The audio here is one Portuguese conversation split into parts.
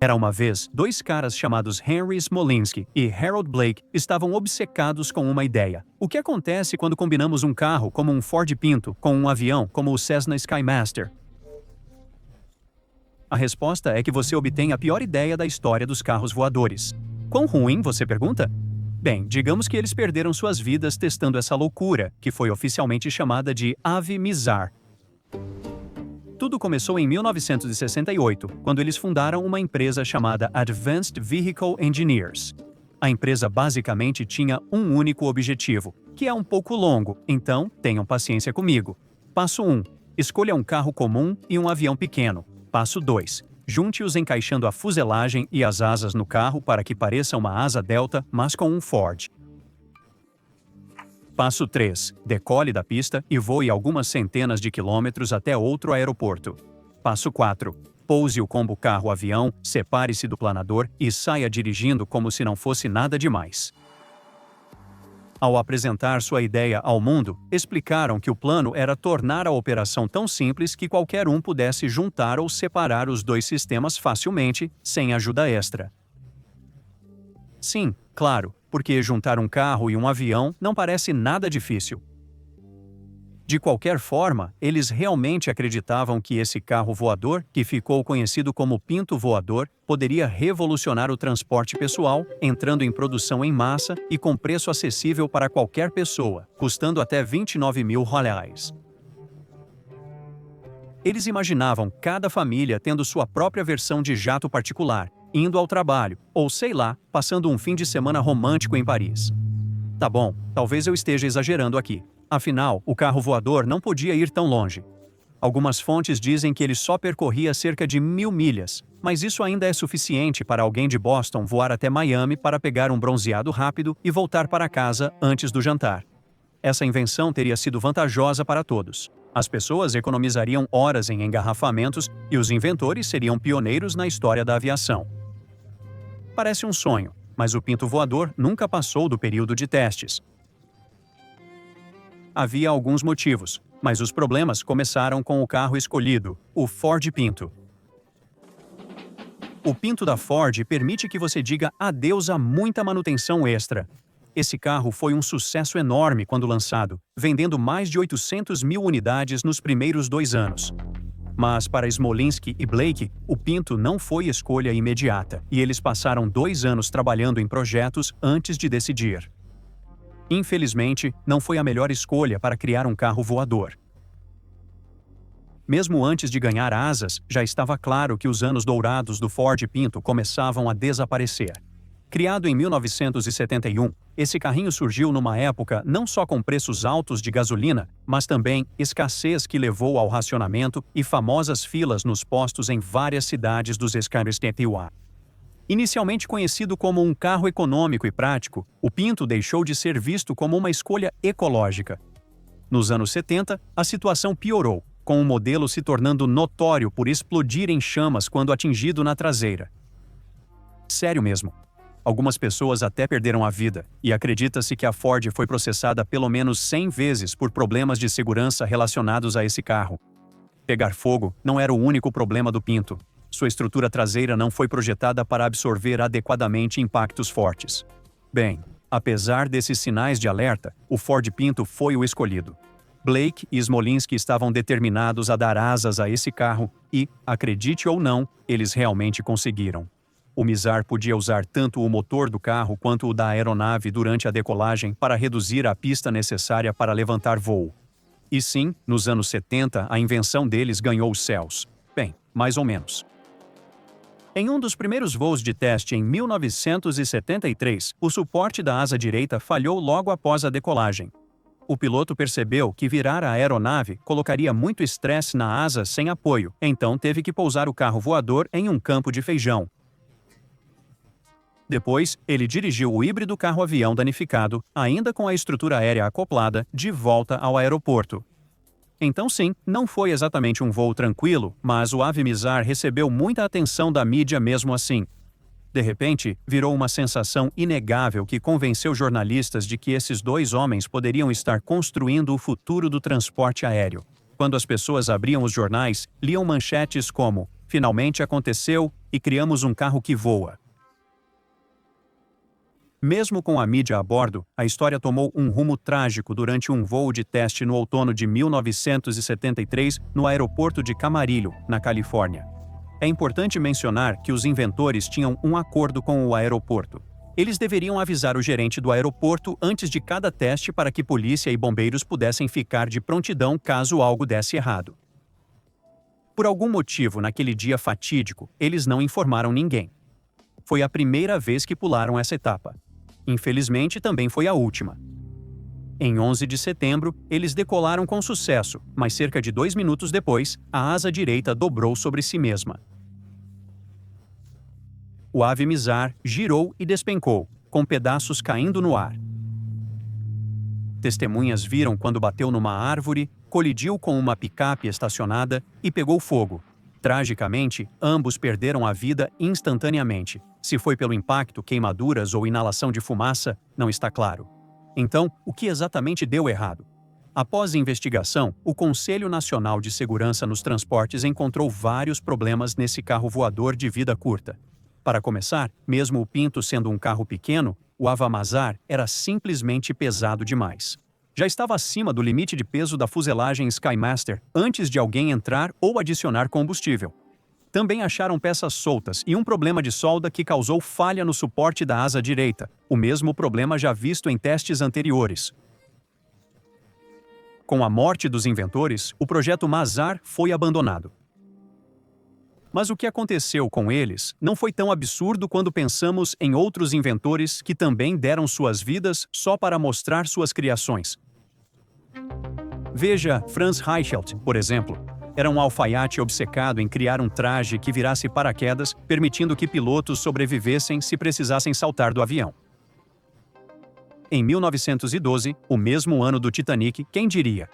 Era uma vez, dois caras chamados Henry Smolinski e Harold Blake estavam obcecados com uma ideia. O que acontece quando combinamos um carro como um Ford Pinto com um avião como o Cessna Skymaster? A resposta é que você obtém a pior ideia da história dos carros voadores. Quão ruim, você pergunta? Bem, digamos que eles perderam suas vidas testando essa loucura, que foi oficialmente chamada de Ave Mizar. Tudo começou em 1968, quando eles fundaram uma empresa chamada Advanced Vehicle Engineers. A empresa basicamente tinha um único objetivo, que é um pouco longo, então tenham paciência comigo. Passo 1. Escolha um carro comum e um avião pequeno. Passo 2. Junte-os encaixando a fuselagem e as asas no carro para que pareça uma asa delta, mas com um Ford. Passo 3. Decole da pista e voe algumas centenas de quilômetros até outro aeroporto. Passo 4. Pouse o combo carro-avião, separe-se do planador e saia dirigindo como se não fosse nada demais. Ao apresentar sua ideia ao mundo, explicaram que o plano era tornar a operação tão simples que qualquer um pudesse juntar ou separar os dois sistemas facilmente, sem ajuda extra. Sim, claro, porque juntar um carro e um avião não parece nada difícil. De qualquer forma, eles realmente acreditavam que esse carro voador, que ficou conhecido como Pinto Voador, poderia revolucionar o transporte pessoal, entrando em produção em massa e com preço acessível para qualquer pessoa, custando até R$29 mil. Eles imaginavam cada família tendo sua própria versão de jato particular, indo ao trabalho, ou sei lá, passando um fim de semana romântico em Paris. Tá bom, talvez eu esteja exagerando aqui. Afinal, o carro voador não podia ir tão longe. Algumas fontes dizem que ele só percorria cerca de 1.000 milhas, mas isso ainda é suficiente para alguém de Boston voar até Miami para pegar um bronzeado rápido e voltar para casa antes do jantar. Essa invenção teria sido vantajosa para todos. As pessoas economizariam horas em engarrafamentos e os inventores seriam pioneiros na história da aviação. Parece um sonho, mas o Pinto Voador nunca passou do período de testes. Havia alguns motivos, mas os problemas começaram com o carro escolhido, o Ford Pinto. O Pinto da Ford permite que você diga adeus a muita manutenção extra. Esse carro foi um sucesso enorme quando lançado, vendendo mais de 800 mil unidades nos primeiros 2 anos. Mas para Smolinski e Blake, o Pinto não foi escolha imediata, e eles passaram 2 anos trabalhando em projetos antes de decidir. Infelizmente, não foi a melhor escolha para criar um carro voador. Mesmo antes de ganhar asas, já estava claro que os anos dourados do Ford Pinto começavam a desaparecer. Criado em 1971, esse carrinho surgiu numa época não só com preços altos de gasolina, mas também escassez que levou ao racionamento e famosas filas nos postos em várias cidades dos Estados Unidos. Inicialmente conhecido como um carro econômico e prático, o Pinto deixou de ser visto como uma escolha ecológica. Nos anos 70, a situação piorou, com o modelo se tornando notório por explodir em chamas quando atingido na traseira. Sério mesmo. Algumas pessoas até perderam a vida, e acredita-se que a Ford foi processada pelo menos 100 vezes por problemas de segurança relacionados a esse carro. Pegar fogo não era o único problema do Pinto. Sua estrutura traseira não foi projetada para absorver adequadamente impactos fortes. Bem, apesar desses sinais de alerta, o Ford Pinto foi o escolhido. Blake e Smolinski estavam determinados a dar asas a esse carro e, acredite ou não, eles realmente conseguiram. O Mizar podia usar tanto o motor do carro quanto o da aeronave durante a decolagem para reduzir a pista necessária para levantar voo. E sim, nos anos 70, a invenção deles ganhou os céus. Bem, mais ou menos. Em um dos primeiros voos de teste em 1973, o suporte da asa direita falhou logo após a decolagem. O piloto percebeu que virar a aeronave colocaria muito estresse na asa sem apoio, então teve que pousar o carro voador em um campo de feijão. Depois, ele dirigiu o híbrido carro-avião danificado, ainda com a estrutura aérea acoplada, de volta ao aeroporto. Então sim, não foi exatamente um voo tranquilo, mas o Ave Mizar recebeu muita atenção da mídia mesmo assim. De repente, virou uma sensação inegável que convenceu jornalistas de que esses dois homens poderiam estar construindo o futuro do transporte aéreo. Quando as pessoas abriam os jornais, liam manchetes como Finalmente aconteceu e criamos um carro que voa. Mesmo com a mídia a bordo, a história tomou um rumo trágico durante um voo de teste no outono de 1973 no aeroporto de Camarillo, na Califórnia. É importante mencionar que os inventores tinham um acordo com o aeroporto. Eles deveriam avisar o gerente do aeroporto antes de cada teste para que polícia e bombeiros pudessem ficar de prontidão caso algo desse errado. Por algum motivo, naquele dia fatídico, eles não informaram ninguém. Foi a primeira vez que pularam essa etapa. Infelizmente, também foi a última. Em 11 de setembro, eles decolaram com sucesso, mas cerca de 2 minutos depois, a asa direita dobrou sobre si mesma. O ave Mizar girou e despencou, com pedaços caindo no ar. Testemunhas viram quando bateu numa árvore, colidiu com uma picape estacionada e pegou fogo. Tragicamente, ambos perderam a vida instantaneamente. Se foi pelo impacto, queimaduras ou inalação de fumaça, não está claro. Então, o que exatamente deu errado? Após investigação, o Conselho Nacional de Segurança nos Transportes encontrou vários problemas nesse carro voador de vida curta. Para começar, mesmo o Pinto sendo um carro pequeno, o Ava Mizar era simplesmente pesado demais. Já estava acima do limite de peso da fuselagem Skymaster antes de alguém entrar ou adicionar combustível. Também acharam peças soltas e um problema de solda que causou falha no suporte da asa direita, o mesmo problema já visto em testes anteriores. Com a morte dos inventores, o projeto Mizar foi abandonado. Mas o que aconteceu com eles não foi tão absurdo quando pensamos em outros inventores que também deram suas vidas só para mostrar suas criações. Veja Franz Reichelt, por exemplo. Era um alfaiate obcecado em criar um traje que virasse paraquedas, permitindo que pilotos sobrevivessem se precisassem saltar do avião. Em 1912, o mesmo ano do Titanic, quem diria?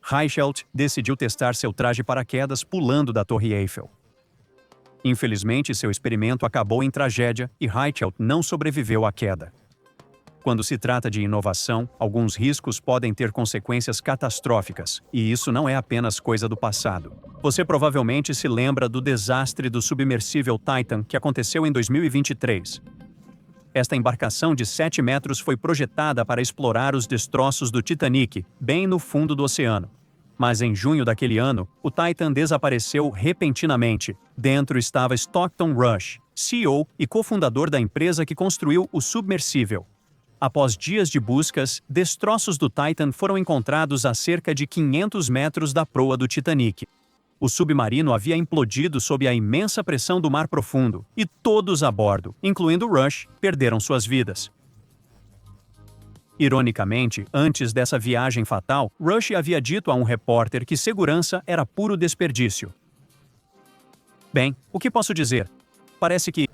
Reichelt decidiu testar seu traje paraquedas pulando da Torre Eiffel. Infelizmente, seu experimento acabou em tragédia e Reichelt não sobreviveu à queda. Quando se trata de inovação, alguns riscos podem ter consequências catastróficas, e isso não é apenas coisa do passado. Você provavelmente se lembra do desastre do submersível Titan que aconteceu em 2023. Esta embarcação de 7 metros foi projetada para explorar os destroços do Titanic, bem no fundo do oceano. Mas em junho daquele ano, o Titan desapareceu repentinamente. Dentro estava Stockton Rush, CEO e cofundador da empresa que construiu o submersível. Após dias de buscas, destroços do Titan foram encontrados a cerca de 500 metros da proa do Titanic. O submarino havia implodido sob a imensa pressão do mar profundo, e todos a bordo, incluindo Rush, perderam suas vidas. Ironicamente, antes dessa viagem fatal, Rush havia dito a um repórter que segurança era puro desperdício. Bem, o que posso dizer? Parece que,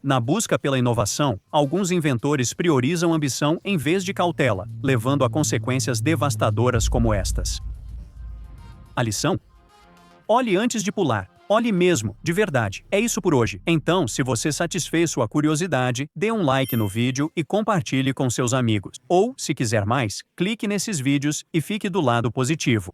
na busca pela inovação, alguns inventores priorizam ambição em vez de cautela, levando a consequências devastadoras como estas. A lição? Olhe antes de pular. Olhe mesmo, de verdade. É isso por hoje. Então, se você satisfez sua curiosidade, dê um like no vídeo e compartilhe com seus amigos. Ou, se quiser mais, clique nesses vídeos e fique do lado positivo.